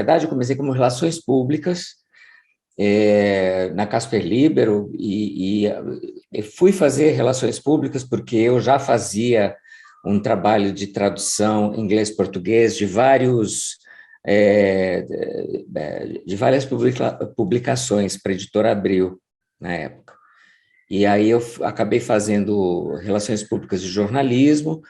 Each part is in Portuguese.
verdade, eu comecei como relações públicas, na Casper Libero, e fui fazer relações públicas porque eu já fazia um trabalho de tradução inglês-português de várias publicações para a Editora Abril, na época. E aí eu acabei fazendo relações públicas de jornalismo,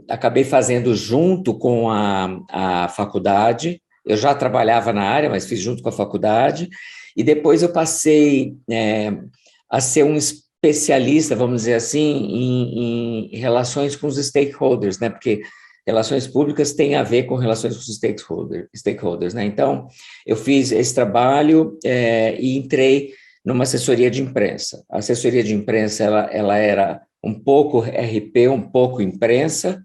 acabei fazendo junto com a faculdade. Eu já trabalhava na área, mas fiz junto com a faculdade, e depois eu passei a ser um especialista, vamos dizer assim, em relações com os stakeholders, né? Porque relações públicas têm a ver com relações com os stakeholders, né? Então, eu fiz esse trabalho e entrei numa assessoria de imprensa. A assessoria de imprensa ela era um pouco RP, um pouco imprensa.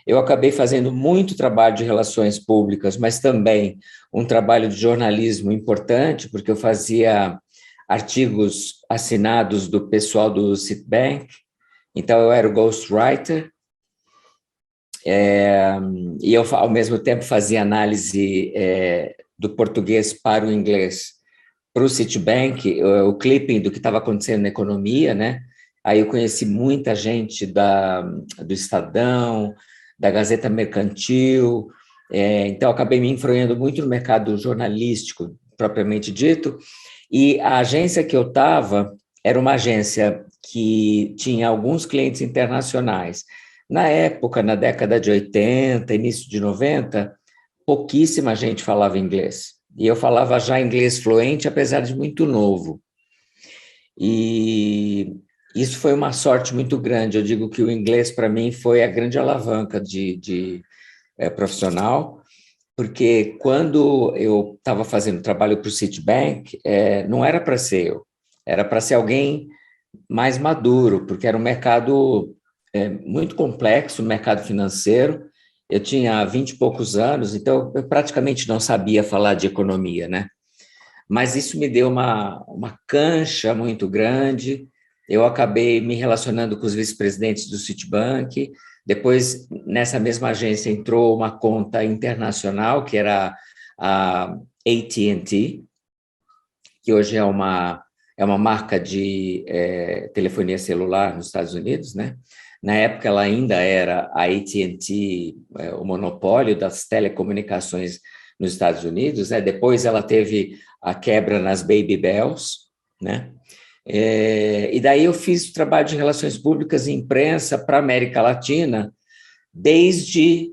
Eu acabei fazendo muito trabalho de relações públicas, mas também um trabalho de jornalismo importante, porque eu fazia artigos assinados do pessoal do Citibank, então eu era o ghostwriter, e eu, ao mesmo tempo, fazia análise do português para o inglês para o Citibank, o clipping do que estava acontecendo na economia, né? Aí eu conheci muita gente do Estadão, da Gazeta Mercantil, então acabei me influenciando muito no mercado jornalístico, propriamente dito, e a agência que eu estava era uma agência que tinha alguns clientes internacionais. Na época, na década de 80, início de 90, pouquíssima gente falava inglês. E eu falava já inglês fluente, apesar de muito novo. E isso foi uma sorte muito grande. Eu digo que o inglês, para mim, foi a grande alavanca de profissional, porque quando eu estava fazendo trabalho para o Citibank, não era para ser eu, era para ser alguém mais maduro, porque era um mercado muito complexo, um mercado financeiro. Eu tinha 20 e poucos anos, então eu praticamente não sabia falar de economia, né? Mas isso me deu uma cancha muito grande. Eu acabei me relacionando com os vice-presidentes do Citibank. Depois, nessa mesma agência, entrou uma conta internacional, que era a AT&T, que hoje é uma marca de telefonia celular nos Estados Unidos, né? Na época, ela ainda era a AT&T, o monopólio das telecomunicações nos Estados Unidos, né? Depois ela teve a quebra nas Baby Bells, né? E daí eu fiz trabalho de relações públicas e imprensa para a América Latina desde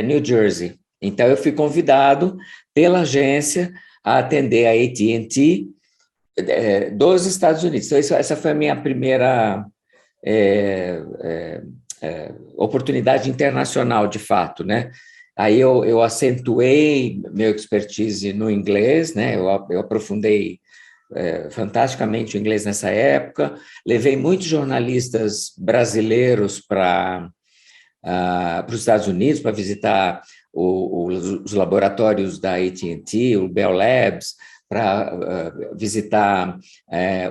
New Jersey. Então, eu fui convidado pela agência a atender a AT&T dos Estados Unidos. Então, essa foi a minha primeira oportunidade internacional, de fato, né? Aí eu acentuei meu expertise no inglês, né? Eu aprofundei fantasticamente o inglês nessa época, levei muitos jornalistas brasileiros para os Estados Unidos para visitar os laboratórios da AT&T, o Bell Labs, para visitar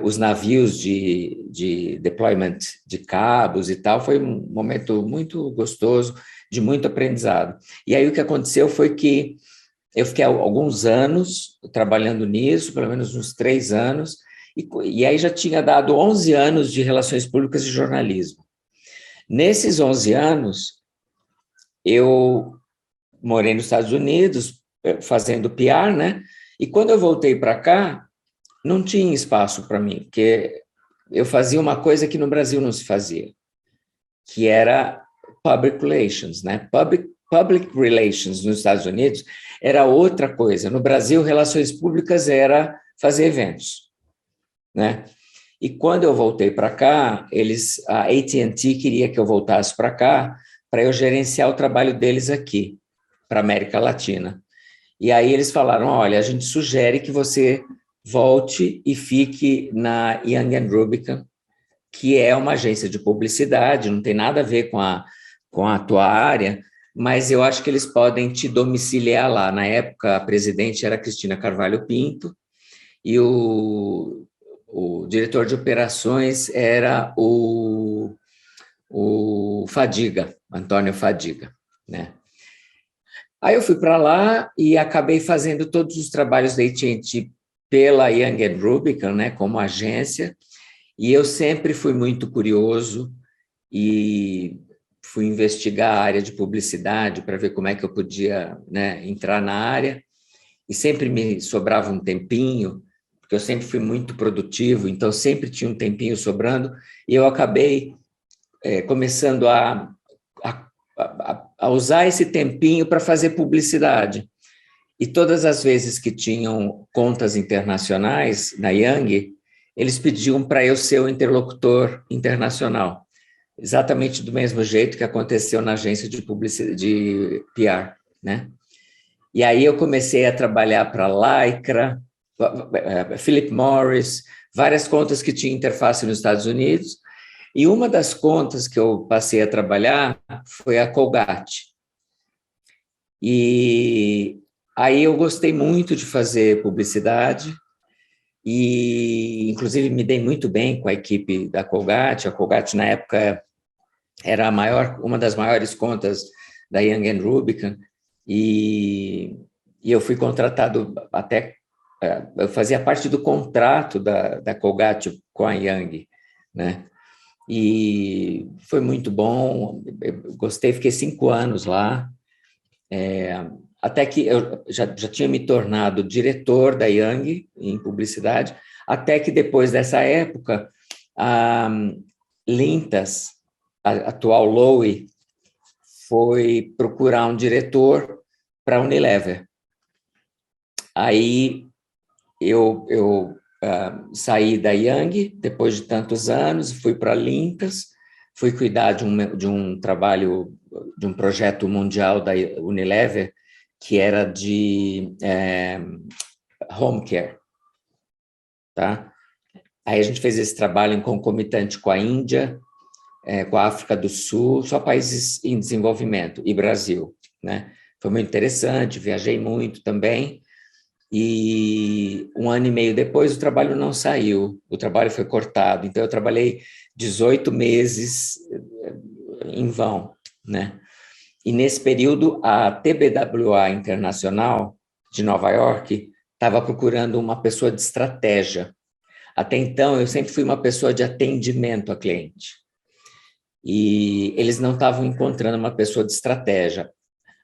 os navios de deployment de cabos e tal. Foi um momento muito gostoso, de muito aprendizado. E aí o que aconteceu foi que eu fiquei alguns anos trabalhando nisso, pelo menos uns 3 anos, e aí já tinha dado 11 anos de relações públicas e jornalismo. Nesses 11 anos, eu morei nos Estados Unidos, fazendo PR, né? E quando eu voltei para cá, não tinha espaço para mim, porque eu fazia uma coisa que no Brasil não se fazia, que era public relations, né? Public relations nos Estados Unidos era outra coisa. No Brasil, relações públicas era fazer eventos, né? E quando eu voltei para cá, a AT&T queria que eu voltasse para cá para eu gerenciar o trabalho deles aqui, para a América Latina. E aí eles falaram, olha, a gente sugere que você volte e fique na Young & Rubicam, que é uma agência de publicidade, não tem nada a ver com a tua área, mas eu acho que eles podem te domiciliar lá. Na época, a presidente era Cristina Carvalho Pinto, e o diretor de operações era o Fadiga, Antônio Fadiga, né? Aí eu fui para lá e acabei fazendo todos os trabalhos da AT&T pela Young Rubicon, né, como agência, e eu sempre fui muito curioso e fui investigar a área de publicidade para ver como é que eu podia, né, entrar na área, e sempre me sobrava um tempinho, porque eu sempre fui muito produtivo, então sempre tinha um tempinho sobrando, e eu acabei começando a usar esse tempinho para fazer publicidade. E todas as vezes que tinham contas internacionais na Young, eles pediam para eu ser o interlocutor internacional, exatamente do mesmo jeito que aconteceu na agência de publicidade, de PR, né? E aí eu comecei a trabalhar para a Lycra, Philip Morris, várias contas que tinham interface nos Estados Unidos, e uma das contas que eu passei a trabalhar foi a Colgate. E aí eu gostei muito de fazer publicidade e, inclusive, me dei muito bem com a equipe da Colgate. A Colgate, na época, era uma das maiores contas da Young Rubicon e eu fui contratado até... Eu fazia parte do contrato da Colgate com a Young, né? E foi muito bom, eu gostei, fiquei 5 anos lá, até que eu já tinha me tornado diretor da Young em publicidade, até que depois dessa época, a Lintas, a atual Lowe, foi procurar um diretor para a Unilever. Aí eu saí da Young, depois de tantos anos, fui para a Lintas, fui cuidar de um trabalho, de um projeto mundial da Unilever, que era de home care, tá? Aí a gente fez esse trabalho em concomitante com a Índia, com a África do Sul, só países em desenvolvimento, e Brasil, né? Foi muito interessante, viajei muito também, e 1 ano e meio depois o trabalho não saiu, o trabalho foi cortado, então eu trabalhei 18 meses em vão, né? E nesse período a TBWA Internacional de Nova York estava procurando uma pessoa de estratégia. Até então eu sempre fui uma pessoa de atendimento a cliente, e eles não estavam encontrando uma pessoa de estratégia.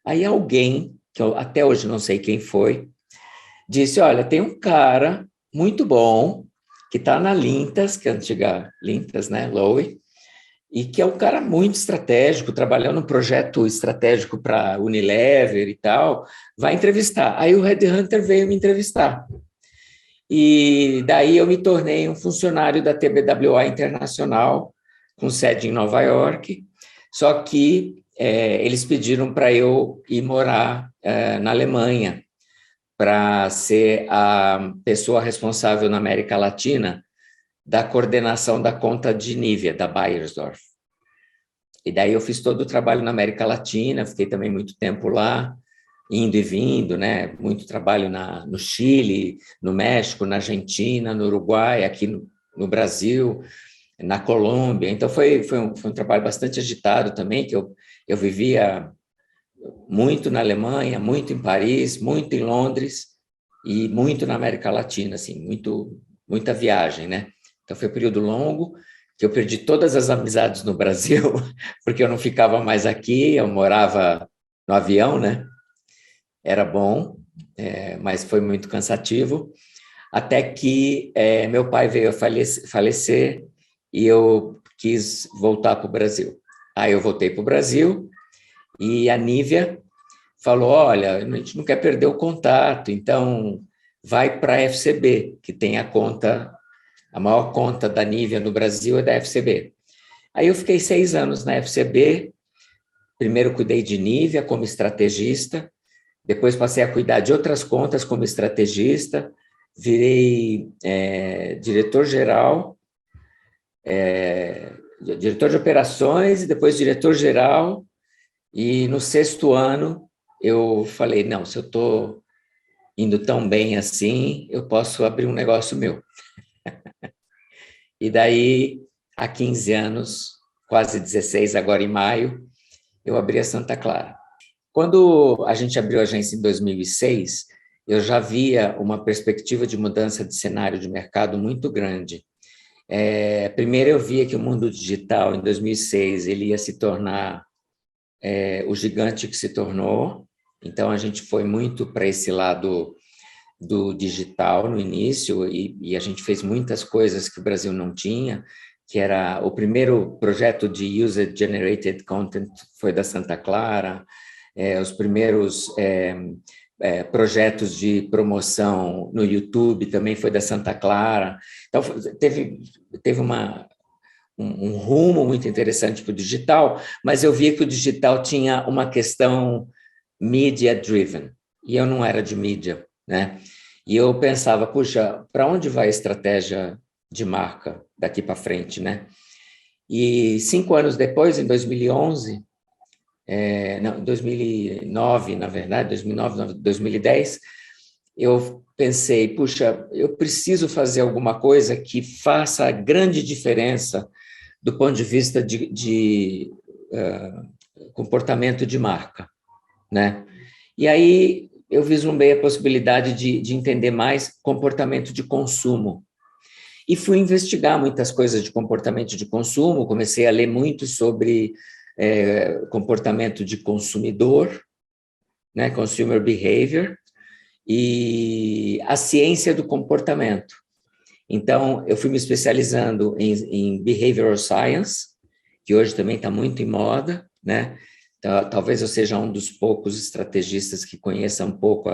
Aí alguém, que eu até hoje não sei quem foi, disse, olha, tem um cara muito bom, que está na Lintas, que é a antiga Lintas, né, Lowe, e que é um cara muito estratégico, trabalhando num projeto estratégico para Unilever e tal, vai entrevistar. Aí o Headhunter veio me entrevistar. E daí eu me tornei um funcionário da TBWA Internacional, com sede em Nova York, só que eles pediram para eu ir morar na Alemanha, para ser a pessoa responsável na América Latina da coordenação da conta de Nivea, da Beiersdorf. E daí eu fiz todo o trabalho na América Latina, fiquei também muito tempo lá, indo e vindo, né? Muito trabalho no Chile, no México, na Argentina, no Uruguai, aqui no Brasil, na Colômbia. Então foi um trabalho bastante agitado também, que eu vivia muito na Alemanha, muito em Paris, muito em Londres e muito na América Latina, assim, muita viagem, né? Então foi um período longo que eu perdi todas as amizades no Brasil, porque eu não ficava mais aqui, eu morava no avião, né? Era bom, mas foi muito cansativo, até que meu pai veio a falecer e eu quis voltar para o Brasil. Aí eu voltei para o Brasil e a Nívia falou, olha, a gente não quer perder o contato, então vai para a FCB, que tem a maior conta da Nívia no Brasil é da FCB. Aí eu fiquei 6 anos na FCB, primeiro cuidei de Nívia como estrategista, depois passei a cuidar de outras contas como estrategista, virei diretor-geral, diretor de operações e depois diretor-geral, e no 6º ano eu falei, não, se eu estou indo tão bem assim, eu posso abrir um negócio meu. E daí, há 15 anos, quase 16 agora em maio, eu abri a Santa Clara. Quando a gente abriu a agência em 2006, eu já via uma perspectiva de mudança de cenário de mercado muito grande. Primeiro, eu via que o mundo digital, em 2006, ele ia se tornar o gigante que se tornou. Então, a gente foi muito para esse lado do digital no início e a gente fez muitas coisas que o Brasil não tinha, que era o primeiro projeto de User-Generated Content foi da Santa Clara, os primeiros projetos de promoção no YouTube também foi da Santa Clara. Então, teve um rumo muito interessante para o digital, mas eu via que o digital tinha uma questão media-driven, e eu não era de mídia, né? E eu pensava, puxa, para onde vai a estratégia de marca daqui para frente, né? E 5 anos depois, em 2011, não, 2009, na verdade, 2009, 2010, eu pensei, puxa, eu preciso fazer alguma coisa que faça grande diferença do ponto de vista de comportamento de marca, né? E aí eu vislumbrei a possibilidade de entender mais comportamento de consumo. E fui investigar muitas coisas de comportamento de consumo, comecei a ler muito sobre comportamento de consumidor, né, consumer behavior, e a ciência do comportamento. Então, eu fui me especializando em behavioral science, que hoje também está muito em moda, né? Então, talvez eu seja um dos poucos estrategistas que conheça um pouco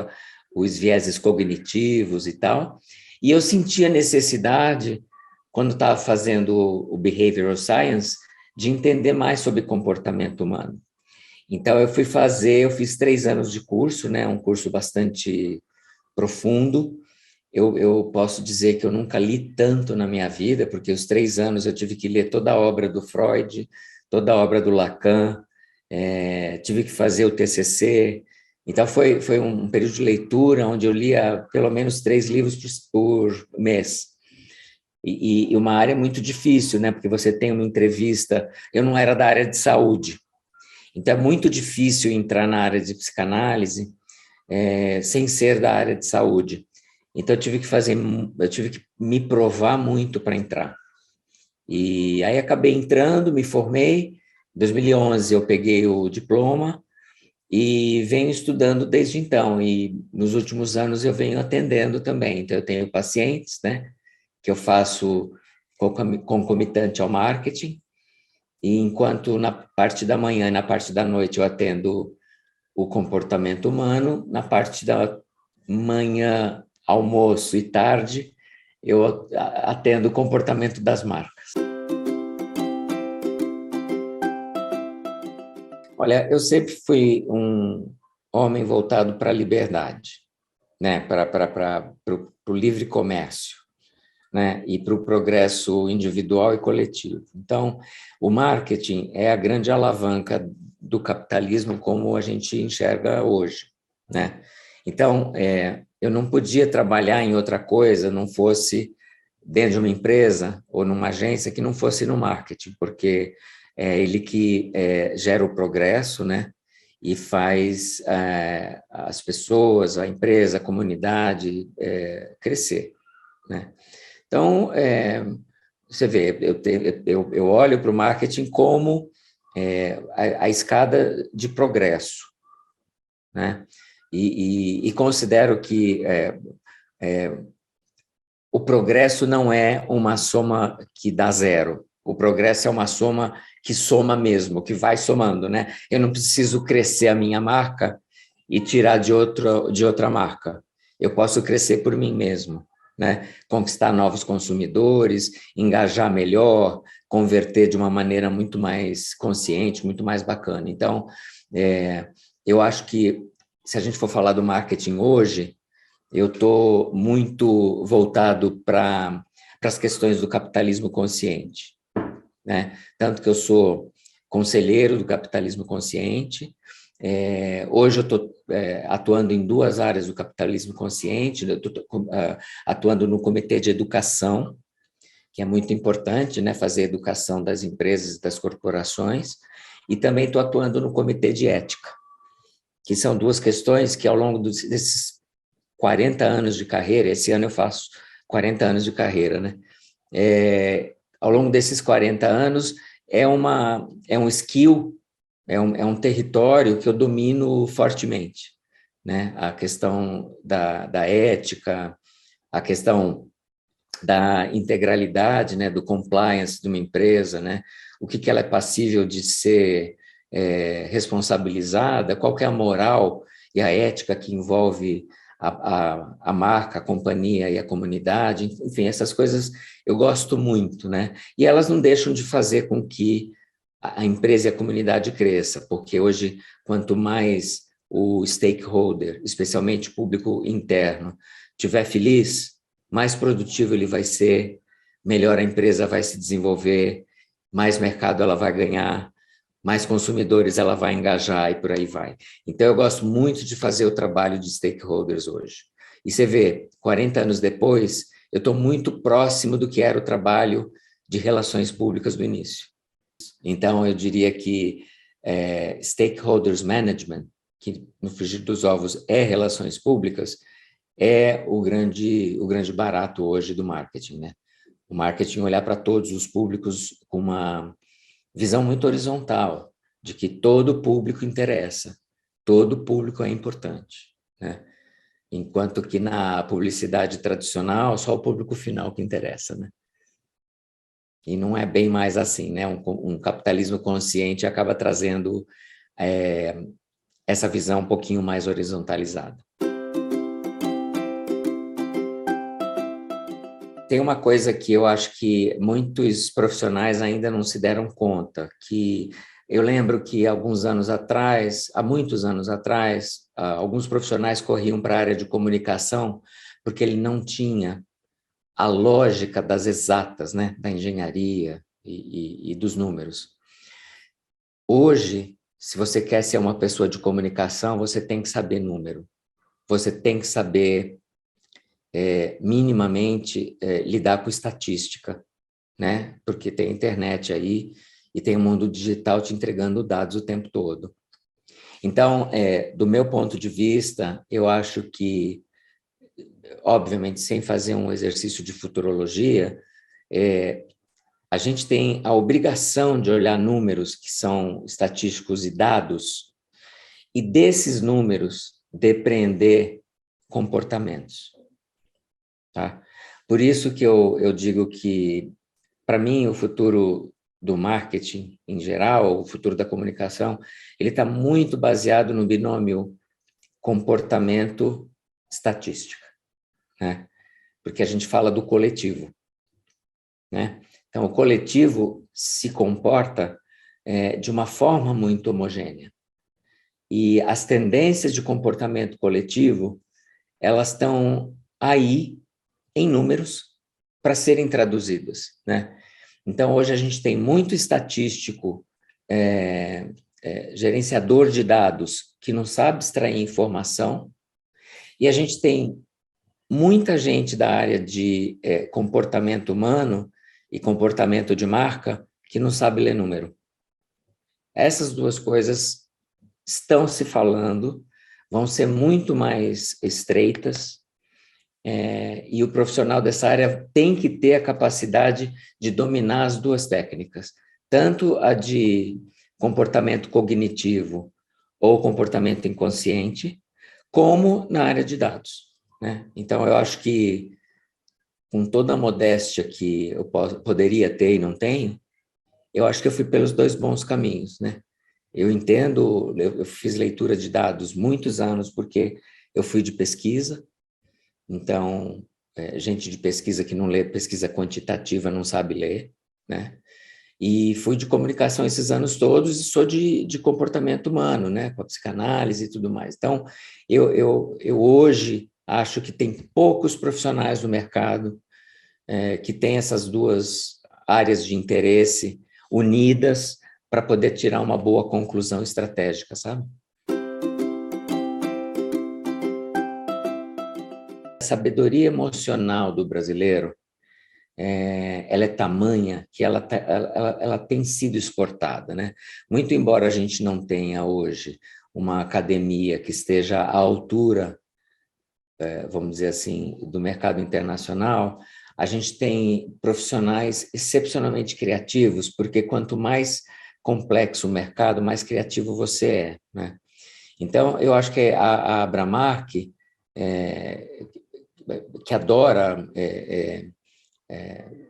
os vieses cognitivos e tal. E eu senti a necessidade, quando estava fazendo o behavioral science, de entender mais sobre comportamento humano. Então, eu fiz 3 anos de curso, né? Um curso bastante profundo. Eu posso dizer que eu nunca li tanto na minha vida, porque os 3 anos eu tive que ler toda a obra do Freud, toda a obra do Lacan, tive que fazer o TCC. Então, foi um período de leitura onde eu lia pelo menos 3 livros por mês. E uma área muito difícil, né? Porque você tem uma entrevista. Eu não era da área de saúde, então é muito difícil entrar na área de psicanálise sem ser da área de saúde. Então, eu tive que me provar muito para entrar. E aí acabei entrando, me formei. Em 2011 eu peguei o diploma e venho estudando desde então. E nos últimos anos eu venho atendendo também. Então, eu tenho pacientes, né, que eu faço concomitante ao marketing. E enquanto na parte da manhã e na parte da noite eu atendo o comportamento humano, na parte da manhã, almoço e tarde, eu atendo o comportamento das marcas. Olha, eu sempre fui um homem voltado para a liberdade, né? Para o livre comércio, né? E para o progresso individual e coletivo. Então, o marketing é a grande alavanca do capitalismo como a gente enxerga hoje, né? Então, eu não podia trabalhar em outra coisa, não fosse dentro de uma empresa ou numa agência que não fosse no marketing, porque é ele que gera o progresso, né? E faz as pessoas, a empresa, a comunidade crescer, né? Então, você vê, eu olho para o marketing como a escada de progresso, né? E considero que o progresso não é uma soma que dá zero. O progresso é uma soma que soma mesmo, que vai somando, né? Eu não preciso crescer a minha marca e tirar de outra marca. Eu posso crescer por mim mesmo, né? Conquistar novos consumidores, engajar melhor, converter de uma maneira muito mais consciente, muito mais bacana. Então, eu acho que se a gente for falar do marketing hoje, eu estou muito voltado para as questões do capitalismo consciente, né? Tanto que eu sou conselheiro do capitalismo consciente. Hoje eu estou atuando em 2 áreas do capitalismo consciente. Eu estou atuando no comitê de educação, que é muito importante, né? Fazer a educação das empresas e das corporações, e também estou atuando no comitê de ética. que são duas questões que ao longo desses 40 anos de carreira, esse ano eu faço 40 anos de carreira, né? Ao longo desses 40 anos, é um skill, é um território que eu domino fortemente, né? A questão da ética, a questão da integralidade, né? Do compliance de uma empresa, né? O que ela é passível de ser responsabilizada, qual que é a moral e a ética que envolve a marca, a companhia e a comunidade, enfim, essas coisas eu gosto muito, né? E elas não deixam de fazer com que a empresa e a comunidade cresça, porque hoje, quanto mais o stakeholder, especialmente o público interno, estiver feliz, mais produtivo ele vai ser, melhor a empresa vai se desenvolver, mais mercado ela vai ganhar, mais consumidores ela vai engajar e por aí vai. Então, eu gosto muito de fazer o trabalho de stakeholders hoje. E você vê, 40 anos depois, eu estou muito próximo do que era o trabalho de relações públicas do início. Então, eu diria que stakeholders management, que no frigir dos ovos é relações públicas, é o grande barato hoje do marketing, né? O marketing olhar para todos os públicos com uma visão muito horizontal, de que todo público interessa, todo público é importante, né? Enquanto que na publicidade tradicional, só o público final que interessa, né? E não é bem mais assim, né? Um capitalismo consciente acaba trazendo essa visão um pouquinho mais horizontalizada. Tem uma coisa que eu acho que muitos profissionais ainda não se deram conta, que eu lembro que alguns anos atrás, há muitos anos atrás, alguns profissionais corriam para a área de comunicação porque ele não tinha a lógica das exatas, né, da engenharia e dos números. Hoje, se você quer ser uma pessoa de comunicação, você tem que saber número, você tem que saber minimamente lidar com estatística, né? Porque tem internet aí e tem o mundo digital te entregando dados o tempo todo. Então, do meu ponto de vista, eu acho que, obviamente, sem fazer um exercício de futurologia, a gente tem a obrigação de olhar números que são estatísticos e dados, e desses números depreender comportamentos. Tá? Por isso que eu digo que, para mim, o futuro do marketing em geral, o futuro da comunicação, ele está muito baseado no binômio comportamento-estatística, né? Porque a gente fala do coletivo, né? Então, o coletivo se comporta de uma forma muito homogênea. E as tendências de comportamento coletivo, elas estão aí em números para serem traduzidas, né? Então, hoje a gente tem muito estatístico, gerenciador de dados que não sabe extrair informação, e a gente tem muita gente da área de comportamento humano e comportamento de marca que não sabe ler número. Essas duas coisas estão se falando, vão ser muito mais estreitas, e o profissional dessa área tem que ter a capacidade de dominar as duas técnicas, tanto a de comportamento cognitivo ou comportamento inconsciente, como na área de dados, né? Então, eu acho que, com toda a modéstia que eu poderia ter e não tenho, eu acho que eu fui pelos dois bons caminhos, né? Eu entendo, eu fiz leitura de dados muitos anos, porque eu fui de pesquisa. Então, gente de pesquisa que não lê pesquisa quantitativa não sabe ler, né? E fui de comunicação esses anos todos e sou de comportamento humano, né? Com a psicanálise e tudo mais. Então, eu hoje acho que tem poucos profissionais no mercado que têm essas duas áreas de interesse unidas para poder tirar uma boa conclusão estratégica, sabe? A sabedoria emocional do brasileiro, ela é tamanha que ela tem sido exportada, né? Muito embora a gente não tenha hoje uma academia que esteja à altura, vamos dizer assim, do mercado internacional, a gente tem profissionais excepcionalmente criativos, porque quanto mais complexo o mercado, mais criativo você é, né? Então, eu acho que a Abramark, que adora,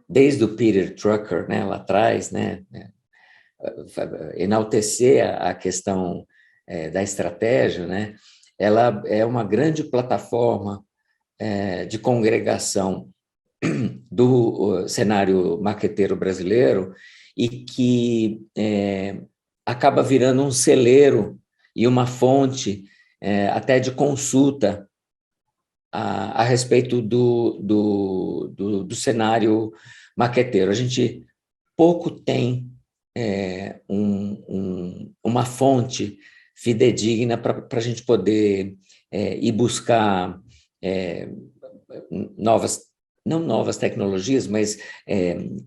desde o Peter Drucker, né, lá atrás, né, enaltecer a questão da estratégia, né, ela é uma grande plataforma de congregação do cenário marqueteiro brasileiro e que acaba virando um celeiro e uma fonte até de consulta a respeito do cenário marqueteiro. A gente pouco tem uma fonte fidedigna para a gente poder ir buscar não novas tecnologias, mas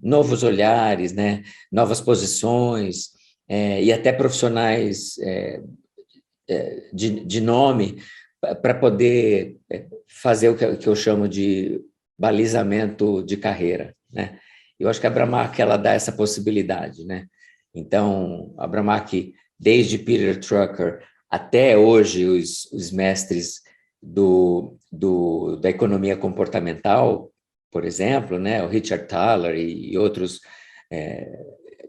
novos olhares, né? Novas posições, e até profissionais de nome para poder fazer o que eu chamo de balizamento de carreira, né? Eu acho que a Abramark ela dá essa possibilidade, né? Então, a Abramark, desde Peter Drucker até hoje, os mestres da economia comportamental, por exemplo, né? O Richard Thaler e outros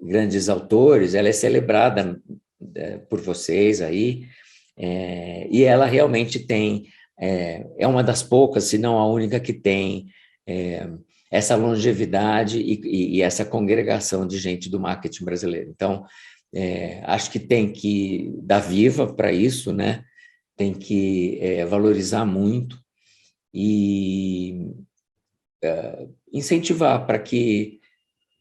grandes autores, ela é celebrada por vocês aí, e ela realmente tem, é uma das poucas, se não a única que tem essa longevidade e essa congregação de gente do marketing brasileiro. Então, acho que tem que dar viva para isso, né? Tem que valorizar muito e incentivar para que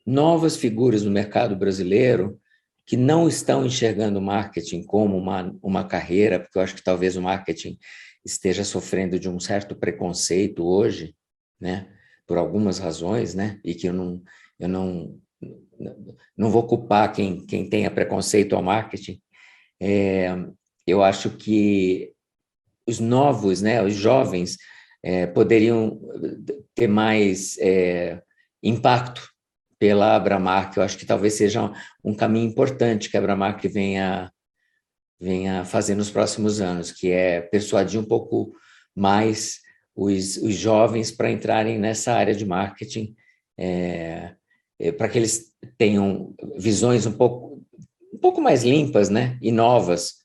novas figuras no mercado brasileiro que não estão enxergando o marketing como uma carreira, porque eu acho que talvez o marketing esteja sofrendo de um certo preconceito hoje, né? Por algumas razões, né? E que eu não vou culpar quem tenha preconceito ao marketing. Eu acho que os novos, né, os jovens, poderiam ter mais impacto pela Abramark. Eu acho que talvez seja um caminho importante que a Abramark venha fazer nos próximos anos, que é persuadir um pouco mais os jovens para entrarem nessa área de marketing, para que eles tenham visões um pouco mais limpas, né, e novas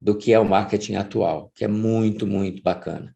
do que é o marketing atual, que é muito, muito bacana.